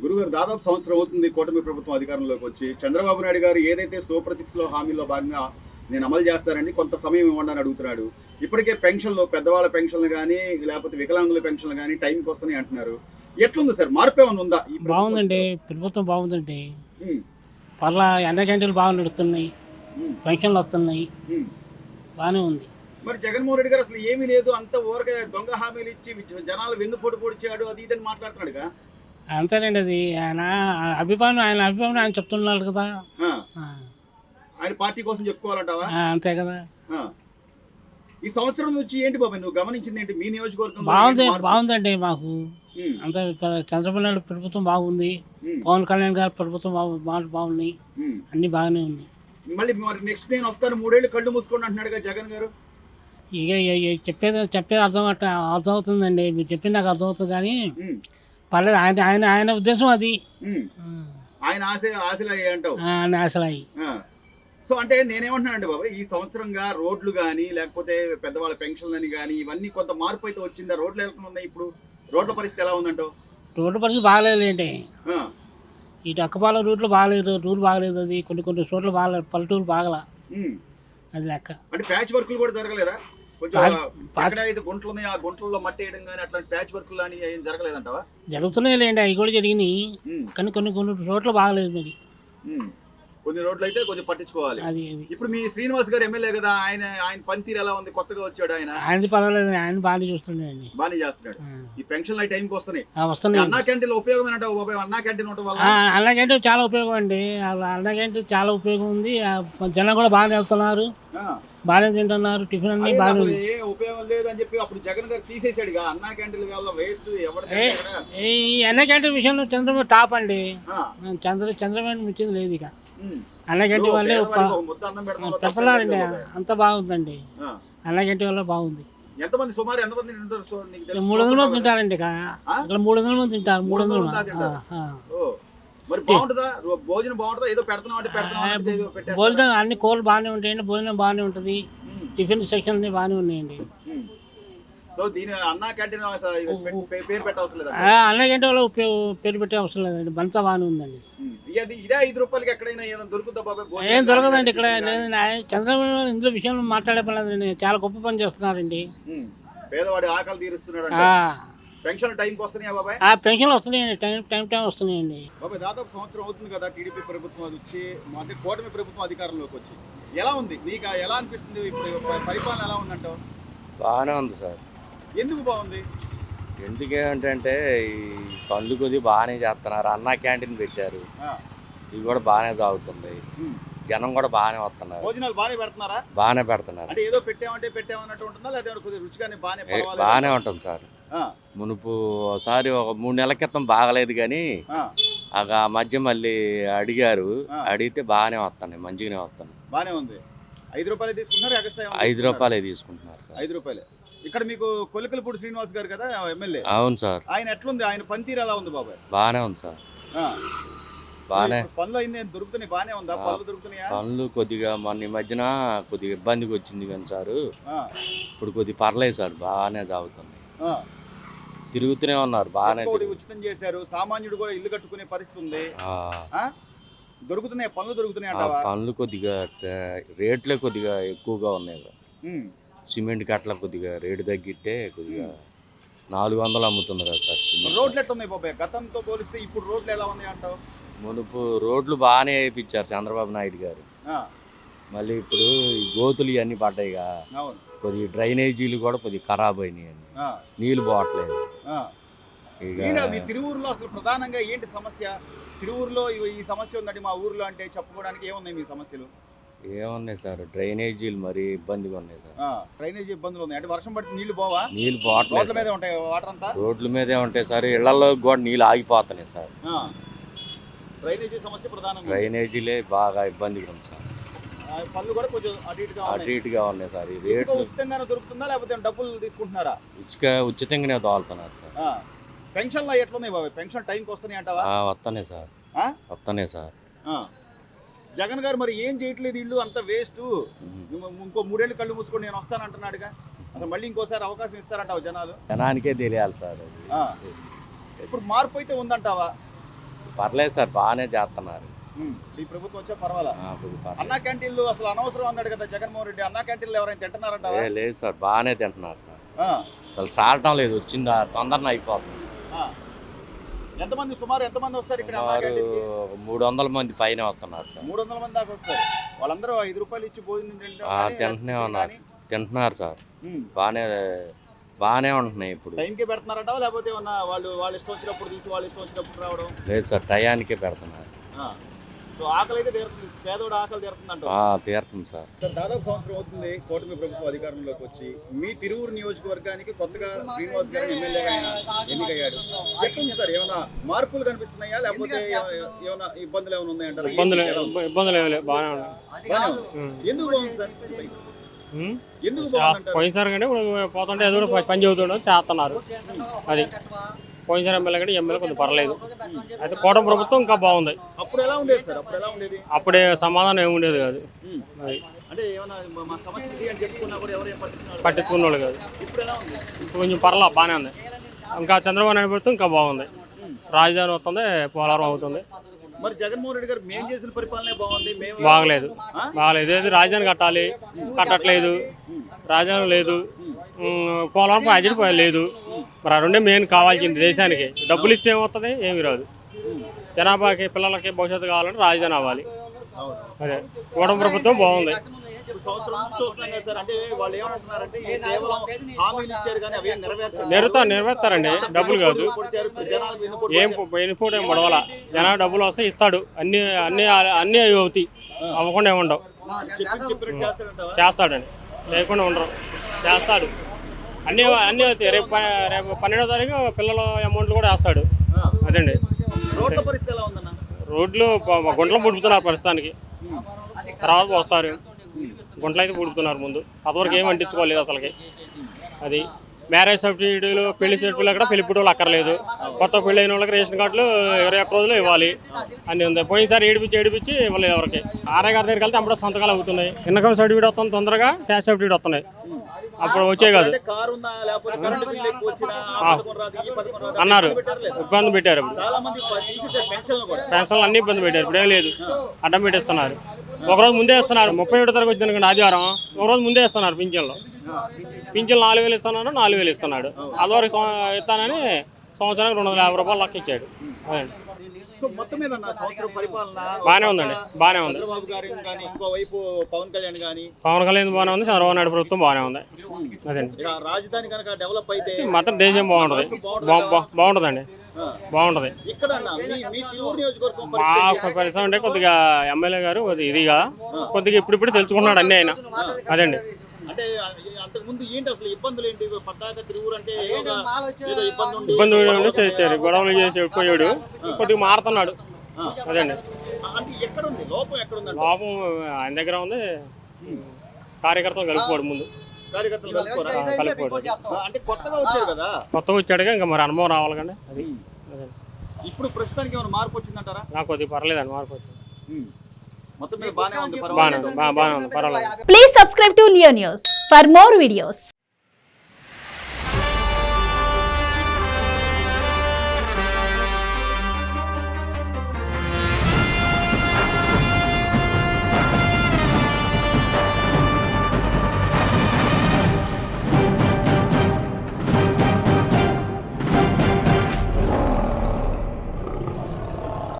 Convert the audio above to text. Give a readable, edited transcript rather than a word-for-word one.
గురుగారు దాదాపు సంవత్సరం అవుతుంది కూటమి ప్రభుత్వం అధికారంలోకి వచ్చి. చంద్రబాబు నాయుడు గారు ఏదైతే సూపర్ 6లో హామీల్లో భాగంగా నేను అమలు చేస్తానండి, కొంత సమయం ఇవ్వండి అని అడుగుతున్నాడు. ఇప్పటికే పెన్షన్లు, పెద్దవాళ్ళ పెన్షన్లు గానీ, లేకపోతే వికలాంగుల పెన్షన్లు గానీ టైంకి వస్తున్నాయి అంటున్నారు. ఎట్లుంది సార్? మార్పు ఏమన్నా ఉందా ఈ ప్రభుత్వం బాగుందండి. వచ్చిన తర్వాత? ప్రభుత్వం బాగుందండి. ఉమ్, పర్లా ఎండ క్యాంటీన్లు బాగా నడుస్తున్నాయి, ఉమ్, పెన్షన్లు వస్తున్నాయి, ఉమ్. బాగానే ఉంది. మరి జగన్మోహన్ రెడ్డి గారు అసలు ఏమీ లేదు, అంత ఊరకే దొంగ హామీలు ఇచ్చి జనాలు వెన్నుపోటు పొడిచాడు, అది ఇదని మాట్లాడుతున్నాడుగా. అంతేనండి, అది ఆయన అభిప్రాయం ఆయన చెప్తున్నాడు కదా. ఆ, ఆ, ఆయన పార్టీ కోసం చెప్పుకోవాలంటావా? అంతే కదా. ఆ. ఈ సంవత్సరం నుంచి ఏంటి బాబాయ్ నువ్వు గమనించింది ఏంటి మీ నియోజకవర్గంలో? బాగుంది, ఏంటి మార్పు? బాగుందండి మాకు. ఉమ్, అంత చంద్రబాబు నాయుడు ప్రభుత్వం బాగుంది, ఉమ్, పవన్ కళ్యాణ్ గారి ప్రభుత్వం బాగున్నాయి, ఉమ్. అన్నీ బాగానే ఉన్నాయి. మరి నెక్స్ట్ నేను వస్తాను 3 ఏళ్ళు కళ్ళు మూసుకోండి అంటున్నాడుగా జగన్ గారు. ఇక చెప్పేది అర్థమవుతుందండి, మీరు చెప్పింది నాకు అర్థమవుతుంది కానీ ఉమ్, పర్లేదు. ఆయన ఉద్దేశం అది. ఉమ్. ఆయన ఆశలు అయ్యాయి అంటావు. అసలు అవి ఆ. సో అంటే నేనేమంటున్నానండి బాబా, ఈ సంవత్సరంగా రోడ్లు కానీ లేకపోతే పెద్దవాళ్ళ పెన్షన్లని కానీ ఇవన్నీ కొంత మార్పు అయితే వచ్చిందా? రోడ్లు ఎలా ఉన్నాయి ఇప్పుడు? రోడ్ల పరిస్థితి ఎలా ఉందంటావు? రోడ్డు పరిస్థితి బాగాలేదులేండి. ఆ, ఇటు అక్కపాల రూట్లు బాగలేదు, బాగలేదు. అది కొన్ని చోట్ల బాగలేదు, పల్లెటూరు బాగలా. ఉమ్. అది లెక్క. అంటే ప్యాచ్ వర్క్లు కూడా జరగలేదా? కొంచెం ఎక్కడ అయితే గుంటలు ఉన్నాయి ఆ గుంటల్లో మట్టి వేయడం కానీ అట్లాంటి ప్యాచ్ వర్క్లు అని ఏం జరగలేదంటావా? జరుగుతున్నాయిలేండి, అవి కూడా జరిగినాయి. ఉమ్, కానీ కొన్ని చోట్ల బాగలేదు మరి. ఉమ్. కొన్ని రోడ్లు అయితే కొంచెం పట్టించుకోవాలి. అది ఇప్పుడు మీ శ్రీనివాస్ గారు ఎమ్మెల్యే కదా, ఆయన పనితీరు ఎలా ఉంది? కొత్తగా వచ్చాడు ఆయన, ఆయనది పర్వాలేదు, ఆయన బాగానే చూస్తున్నాయండి. బాగానే చేస్తున్నాడు. ఈ పెన్షన్లు ఆ టైంకి వస్తున్నాయి. వస్తున్నాయి. అన్నా క్యాంటీన్ ఉపయోగం అంటావు బాబాయ్? అన్నా క్యాంటీన్ ఉండటం వల్ల అన్నకంటే చాలా ఉపయోగం అండి. అన్నకంటే చాలా ఉపయోగం ఉంది. జనం కూడా బాగానే వెళ్తున్నారు, ఆ, బాగానే తింటున్నారు, టిఫిన్ అన్ని అదే బాగానే అసలు ఉంది. ఏ ఉపయోగం లేదు అని చెప్పి అప్పుడు జగన్ గారు తీసేసాడుగా అన్నా క్యాంటీన్ వల్ల. వేస్ట్ ఈ అన్న క్యాంటీన్ విషయంలో చంద్రబాబు టాప్ అండి. ఎవరు చంద్రబాబు మించింది లేదు ఇక. అన్న క్యాంటీన్ వల్లే ముద్ద అన్నం పెడతాం పెడుతున్నారండి, అంత బాగుందండి. అన్న క్యాంటీన్ వల్ల బాగుంది. ఎంతమంది సుమారు ఎంతమంది తింటారు? నీకు తెలుసు? 300 మంది తింటారండి ఇక. ఇక్కడ 300 మంది తింటారు. 300 300 తింటారు. ఓ, మరి బాగుంటుందా భోజనం? బాగుంటుందా? ఏదో పెడుతున్నాం అంటే ఏదో పెట్టేస్తారా? భోజనం అన్ని కూరలు బాగానే ఉంటాయండి, భోజనం బాగానే ఉంటుంది, ఉమ్, టిఫిన్ సెక్షన్ అన్ని బాగానే ఉన్నాయండి. ఉమ్. సో దీని అన్నా క్యాంటీన్ పేరు పెట్టవసరం లేదా? అన్న క్యాంటీన్ వల్ల పేరు పెట్టే అవసరం లేదండి, బంతా బాగానే ఉందండి. ఇదే 5 రూపాయలకి ఎక్కడైనా ఏదైనా దొరుకుతుందా బాబాయ్? భోజనం ఏం దొరకదండి ఇక్కడ. కానీ? లేదండి, చంద్రబాబు నాయుడు ఇందులో విషయంలో మాట్లాడే పని లేదండి, చాలా గొప్ప పని చేస్తున్నారండి. ఉమ్. పేదవాడి ఆకలి తీరుస్తున్నాడు. ఆ పెన్షన్ టైంకి వస్తున్నాయా బాబాయ్? పెన్షన్లు వస్తున్నాయండి, టైం వస్తున్నాయండి. బాబాయ్ దాదాపు సంవత్సరం అవుతుంది కదా టీడీపీ ప్రభుత్వం అది వచ్చి, అంటే కూటమి ప్రభుత్వం అధికారంలోకి వచ్చి. ఎలా ఉంది నీకు? ఎలా అనిపిస్తుంది ఇప్పుడు పరిపాలన ఎలా ఉందంటావు? బాగానే ఉంది సార్. ఎందుకు బాగుంది? ఎందుకేంటంటే ఈ పనులు కొద్దిగా బాగానే చేస్తున్నారు, అన్నా క్యాంటీన్ పెట్టారు, ఆ, ఇవి కూడా బాగానే సాగుతుంది, ఉమ్. జనం కూడా బాగానే వస్తున్నారు, భోజనాలు బాగానే పెడుతున్నారా? బాగానే పెడుతున్నారు. అంటే ఏదో పెట్టామన్నట్టు ఉంటుందా, లేదా కొద్దిగా రుచిగానే బాగానే పర్వాలేదా? బాగానే ఉంటుంది సార్. ఆ, మునుపు ఒకసారి ఒక 3 నెలల క్రితం బాగలేదు కానీ ఆ, ఆ మధ్య మళ్ళీ అడిగారు, ఆ. అడిగితే బాగానే వస్తున్నాయి, మంచిగానే వస్తున్నాయి. బాగానే ఉంది. 5 రూపాయలే తీసుకుంటున్నారు, ఎక్స్ట్రా 5 రూపాయలే తీసుకుంటున్నారు సార్. 5 రూపాయలే. ఇక్కడ మీకు కొలికలపూడి శ్రీనివాస్ గారు కదా ఎమ్మెల్యే, అవును సార్. ఆయన ఎట్లుంది? ఆయన పనితీరు ఎలా ఉంది బాబాయ్? బాగానే ఉంది సార్. ఆ, బాగానే పనులు అయింది దొరుకుతున్నాయి, బాగానే ఉందా? పనులు దొరుకుతున్నాయా? పనులు కొద్దిగా మొన్న ఈ మధ్యన కొద్దిగా ఇబ్బందిగా వచ్చింది కానీ సారు, ఆ, ఇప్పుడు కొద్దిగా పర్లేదు సార్, బాగానే సాగుతుంది, ఆ. తిరుగుతూనే ఉన్నారు, బాగానే ఇసుక ఒకటి ఉచితం చేశారు, సామాన్యుడు కూడా ఇల్లు కట్టుకునే పరిస్థితి ఉంది. ఆ? దొరుకుతున్నాయి, పనులు దొరుకుతున్నాయి అంటావా? పనులు కొద్దిగా రేట్లే కొద్దిగా ఎక్కువగా ఉన్నాయి సార్. ఉమ్, సిమెంట్ కట్ల కొద్దిగా రేటు తగ్గితే కొద్దిగా 400 అమ్ముతున్నారు కదా సార్ సిమెంట్. రోడ్లు ఎట్లా ఉన్నాయి బాబాయ్ గతంతో పోలిస్తే? ఇప్పుడు రోడ్లు ఎలా ఉన్నాయి అంటావు? మునుపు రోడ్లు బాగానే వేయించారు చంద్రబాబు నాయుడు గారు, ఆ, మళ్ళీ ఇప్పుడు ఈ గోతులు ఇవన్నీ పడ్డాయిగా, అవును. కొద్దిగా డ్రైనేజీలు కూడా కొద్దిగా ఖరాబ్ అయినాయి, ఆ, నీళ్ళు పోవట్లేదు. ఆ. ఇక ఈడ మీ తిరువూరులో అసలు ప్రధానంగా ఏంటి సమస్య? తిరువూరులో ఈ సమస్య ఉందండి మా ఊర్లో అంటే చెప్పుకోవడానికి ఏమున్నాయి మీ సమస్యలు? ఏమున్నాయి సార్, డ్రైనేజీలు మరీ ఇబ్బందిగా ఉన్నాయి సార్. డ్రైనేజ్ ఇబ్బందులు ఉన్నాయి అంటే వర్షం పడితే నీళ్లు పోవా? నీళ్ళు రోడ్ల పోవట్లేదు మీద సార్. ఉంటాయి వాటర్ అంతా. రోడ్ల మీదే ఉంటాయి సార్, ఇళ్లలో కూడా నీళ్ళు ఆగిపోతున్నాయి సార్. ఆ. డ్రైనేజీ సమస్య ప్రధానంగా ఉంది. డ్రైనేజీలే బాగా ఇబ్బందిగా ఉంది సార్. పనులు కూడా కొంచెం అటు ఇటుగా అటు ఉన్నాయి. ఇటుగా ఉన్నాయి సార్. ఈ ఇసుక రేట్లు ఉచితంగానే దొరుకుతుందా లేకపోతే డబ్బులు తీసుకుంటున్నారా? ఉచితంగానే తోలుతున్నారు సార్. పెన్షన్లు ఎట్లున్నాయి బాబాయ్? పెన్షన్ టైంకి వస్తున్నాయి అంటావా? వస్తున్నాయి సార్, ఆ? వస్తున్నాయి సార్. ఆ. జగన్ గారు మరి ఏం చేయట్లేదు, ఇల్లు అంత వేస్ట్, ఇంకో 3 ఏళ్ళు కళ్ళు మూసుకొని నేను వస్తానంటున్నాడుగా, అసలు మళ్ళీ ఇంకోసారి అవకాశం ఇస్తారంటావు జనాలు? జనానికే తెలియాలి సార్ అది. ఇప్పుడు మార్పు అయితే ఉందంటావా? పర్లేదు సార్, బాగానే చేస్తున్నారు. ఈ ప్రభుత్వం వచ్చా పర్వాలా? కొద్దిగా పర్లేదు. అన్నా క్యాంటీన్లు అసలు అనవసరం అన్నాడు కదా జగన్మోహన్ రెడ్డి. అన్నా క్యాంటీన్లు ఎవరైనా తింటున్నారంట? లేదు సార్, బాగానే తింటున్నారు సార్. అసలు చాలటం లేదు, వచ్చిందా తొందరగా అయిపోతుంది. ఎంతమంది సుమారు ఎంతమంది వస్తారు ఇక్కడ? సుమారు 300 మంది పైన వస్తున్నారు సార్. 300 మంది దాకా వస్తారు. వాళ్ళందరూ 5 రూపాయలు ఇచ్చి భోజనం తింటున్నారు సార్. బాగానే ఉంటున్నాయి. ఇప్పుడు టైంకే పెడుతున్నారంట లేకపోతే ఏమన్నా వాళ్ళు ఇష్టం వచ్చినప్పుడు తీసి వాళ్ళు ఇష్టం వచ్చినప్పుడు రావడం? లేదు సార్, టయానికే పెడుతున్నారు. సో ఆకలి అయితే తీరుతుంది, పేదోడు ఆకలి తీరుతుందంట. తీరుతుంది సార్. దాదాపు సంవత్సరం అవుతుంది కూటమి ప్రభుత్వం అధికారంలోకి వచ్చి. మీ తిరువురు నియోజకవర్గానికి కొత్తగా శ్రీనివాస్ గారు ఎమ్మెల్యేగా ఎన్నికయ్యాడు. ఎట్లుంది సార్? ఏమైనా మార్పులు కనిపిస్తున్నాయా లేకపోతే ఏమైనా ఇబ్బందులు ఏమైనా ఉన్నాయంటారు? ఇబ్బందులు బాగానే ఉన్నాయి. ఎందుకు బాగుంది సార్? ఎందుకు బాగుంది? పోయినసారి కంటే ఇప్పుడు పోతుంటే ఏదో పని చెబుతుండో చేస్తున్నారు. అది పోయినసారి ఎమ్మెల్యే కంటే ఎమ్మెల్యే కొంచెం పర్లేదు. అయితే కూటమి ప్రభుత్వం ఇంకా బాగుంది. అప్పుడు ఎలా ఉండేది సార్? అప్పుడు ఎలా ఉండేది? అప్పుడే సమాధానం ఏమి ఉండేది కాదు. అది అంటే ఏమైనా మా సమస్య ఇది అని చెప్పుకున్నా కూడా ఎవరు ఏం పట్టించుకున్న వాళ్ళు కాదు. ఇప్పుడు ఎలా ఉంది? ఇప్పుడు కొంచెం పర్లా బాగానే ఉంది. ఇంకా చంద్రబాబు నాయుడు ప్రభుత్వం ఇంకా బాగుంది. రాజధాని వస్తుంది, పోలవరం అవుతుంది. మరి జగన్మోహన్ రెడ్డి గారు మేము చేసిన పరిపాలనే బాగుంది. బాగలేదు. ఏది రాజధాని కట్టాలి, కట్టట్లేదు. రాజధాని లేదు, పోలవరం ప్రాజెక్ట్ లేదు. మరి ఆ రెండే మెయిన్ కావాల్సింది దేశానికి. డబ్బులు ఇస్తే ఏమవుతుంది? ఏమి రాదు. జనాభాకి పిల్లలకి భవిష్యత్తు కావాలంటే రాజధాని అవ్వాలి. అదే కూటమి ప్రభుత్వం బాగుంది. నెరవేర్తారండి, డబ్బులు కాదు. ఏం పోయినప్పుడు ఏం పడవాలా. జనాలు డబ్బులు వస్తే ఇస్తాడు. అన్ని అన్ని అన్నీ అవుతాయి, అవ్వకుండా ఏముండవు. చేస్తాడండి, చేయకుండా ఉండరు. చేస్తాడు. అన్నీ అవుతాయి. రేపు 12వ తారీఖు పిల్లల అమౌంట్లు కూడా వేస్తాడు. అదండి. రోడ్లు గుంటలు పుడుతున్నారు ప్రస్తుతానికి, తర్వాత వస్తారు. గుంటలు అయితే పుడుతున్నారు ముందు. అంతవరకు ఏమి అంటించుకోలేదు అసలుకి. అది మ్యారేజ్ సర్టిఫికేట్లు, పెళ్లి సర్టిఫికేట్లు కూడా పెళ్లి పుట్టులు అక్కర్లేదు. కొత్త పెళ్లి అయిన వాళ్ళకి రేషన్ కార్డులు 21 రోజులు ఇవ్వాలి అన్నీ ఉంది. పోయినసారి ఏడిపించి ఇవ్వలేదు ఎవరికి. ఆర్ఐ గారి దగ్గరికి వెళ్తే అప్పుడు సంతకాలు అవుతున్నాయి. ఇన్కమ్ సర్టిఫికేట్ వస్తుంది తొందరగా, క్యాష్ సర్టిఫికేట్ వస్తున్నాయి. అప్పుడు వచ్చే కాదు అన్నారు. ఇబ్బంది పెట్టారు. పెన్షన్లు అన్ని ఇబ్బంది పెట్టారు. ఇప్పుడేం లేదు, అడ్డం పెట్టేస్తున్నారు. ఒకరోజు ముందే ఇస్తున్నారు. 31వ తారీఖు వచ్చింది అనుకోండి ఆదివారం, ఒకరోజు ముందే ఇస్తున్నారు. పింఛన్లు 4,000 ఇస్తున్నాను, 4,000 ఇస్తున్నాడు. అదివరకు ఇస్తానని సంవత్సరానికి 250 రూపాయలు లెక్క ఇచ్చాడు. బాగానే ఉందండి, బాగానే ఉంది. పవన్ కళ్యాణ్ బాగానే ఉంది, చంద్రబాబు నాయుడు ప్రభుత్వం బాగానే ఉంది. అదండి. రాజధాని కనుక డెవలప్ అయితే మాత్రం దేశం బాగుంటుంది. బాగుంటుందండి, బాగుంటుంది. మా పరిశ్రమ అంటే కొద్దిగా ఎమ్మెల్యే గారు ఇదిగా కొద్దిగా ఇప్పుడు తెలుసుకుంటున్నాడు అన్నీ ఆయన. అదండి. అంటే అంతకుముందు ఏంటి అసలు ఇబ్బందులు ఏంటి? పద్దాక తిరుగురు అంటే ఇబ్బంది చేశారు, గొడవలు చేసి పోయాడు. కొద్దిగా మారుతున్నాడు. అదండి. అంటే ఎక్కడ ఉంది లోపం? ఎక్కడ ఉంది లోపం? ఆయన దగ్గర ఉంది. కార్యకర్తలు కలుపుకోడు ముందు. కలుపుకోడు. అంటే కొత్తగా వచ్చాడు కదా, కొత్తగా వచ్చాడుగా ఇంకా మరి అనుభవం రావాలి కండి. అది ఇప్పుడు ప్రస్తుతానికి ఏమైనా మార్పు వచ్చిందంటారా? నాకు కొద్దిగా పర్లేదండి, మార్పు వచ్చింది. మొత్తం మీద బాగానే ఉంది, బాగానే ఉంది, పర్వాలేదు. Please subscribe to Leo News for more videos.